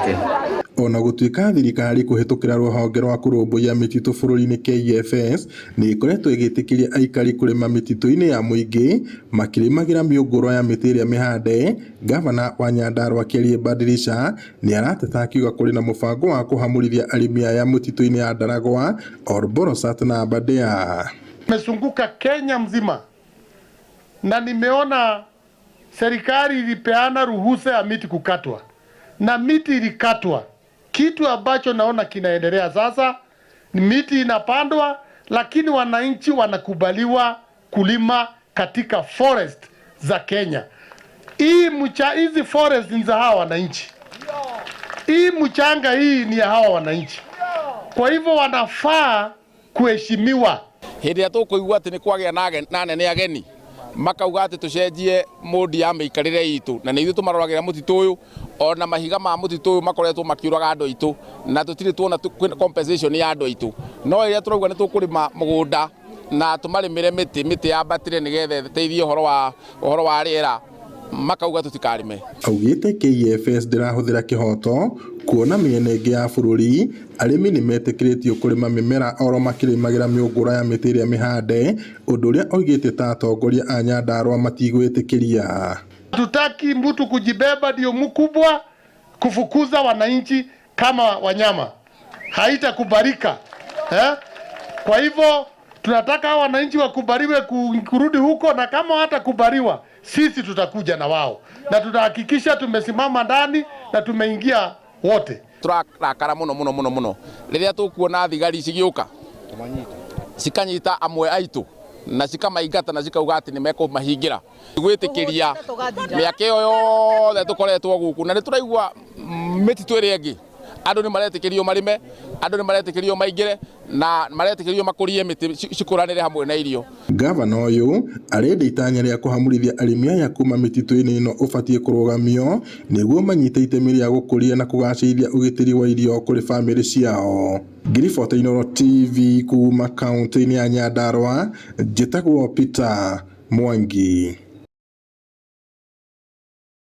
yake. Ona gũtuĩka thirikari kũhetũkĩra rũhonge rwa kũrũmbũiya mĩtitũ bũrũri-inĩ KFS nĩ ĩkoretwo ĩgĩtĩkĩria aikari kũrĩma mĩtitũ-inĩ ya mũingĩ makĩrĩmagĩra mĩũngũrwa ya mĩtĩ ĩrĩa mĩhande, Gavana wa Nyandarua Kelly Badirisha nĩ arateta akiuga kũrĩ na mũbango wa kũhamũrithia arĩmi aya mũtitũ-inĩ ya Ndaragwa, Olborosat na Aberdare. Nimezunguka Kenya mzima na nimeona serikali ilipeana ruhusa ya miti kukatwa na miti ilikatwa. Kitu ambacho naona kinaendelea sasa ni miti inapandwa, lakini wananchi wanakubaliwa kulima katika forest za Kenya. Hizi forest ni za hawa wananchi. Hii mchanga hii ni ya hawa wananchi. Kwa hivyo wanafaa kuheshimiwa. Hĩndĩ tũkũigua atĩ nĩ kwagĩa na nene ageni makauga atĩ tũcenjie modi ya mĩikarĩre itũ, na nĩ ithuĩ tũmaroragĩra mũtitũ ũyũ, ona mahiga ma mũtitũ ũyũ makoretwo makiũraga andũ aitũ na tũtirĩ tuona compensation ya andũ aitũ. No rĩrĩa tũrauga nĩ tũkũrĩma mũgũnda na tũmarĩmĩre mĩtĩ yambatĩre nĩgetha ĩteithie ũhoro wa rĩera, makauga tũtikarĩme. Augĩte KFS ndĩrahũthĩra kĩhoto kuona mĩena ĩngĩ ya bũrũri arĩmi nĩ metĩkĩrĩtio kũrĩma mĩmera oro makĩrĩmagĩra mĩũngũrwa ya mĩtĩ ĩrĩa mĩhande, ũndũ ũrĩa oigĩte ta atongoria a Nyandarua matigwĩtĩkĩria. Tutaki mtu kujibeba ndio mkubwa, kufukuza wananchi kama wanyama haitakubalika. Kwa hivyo tunataka wananchi wakubaliwe kurudi huko, na kama hawatakubaliwa sisi tutakuja na wao na tutahakikisha tumesimama ndani na tumeingia wote. Tũrakara mũno rĩrĩa tũkuona thigari cigĩũka cikanyita amwe aitũ na cikamaingata na cikauga atĩ nĩ mekũmahingĩra. Gwĩtĩkĩria mĩaka ĩyo yothe tũkoretwo gũkũ, na nĩ tũraigua mĩtitũ ĩrĩa ĩngĩ andũ nĩ maretĩkĩrio marĩme, andũ nĩ maretĩkĩrio maingĩre na maretĩkĩrio makũrie mĩtĩ cikũranĩre hamwe na irio. Gavana ũyũ arenda itanya rĩa kũhamũrithia arĩmi aya kuma mĩtitũ-inĩ ĩno ũbatiĩ kũrũgamio nĩguo manyite itemi rĩa gũkũria na kũgacĩrithia ũgitĩri wa irio kũrĩ bamĩrĩ ciao. Ngiriboti Inooro TV kuma kaunti-inĩ ya Nyandarua, njĩtagwo Peter Mwangi.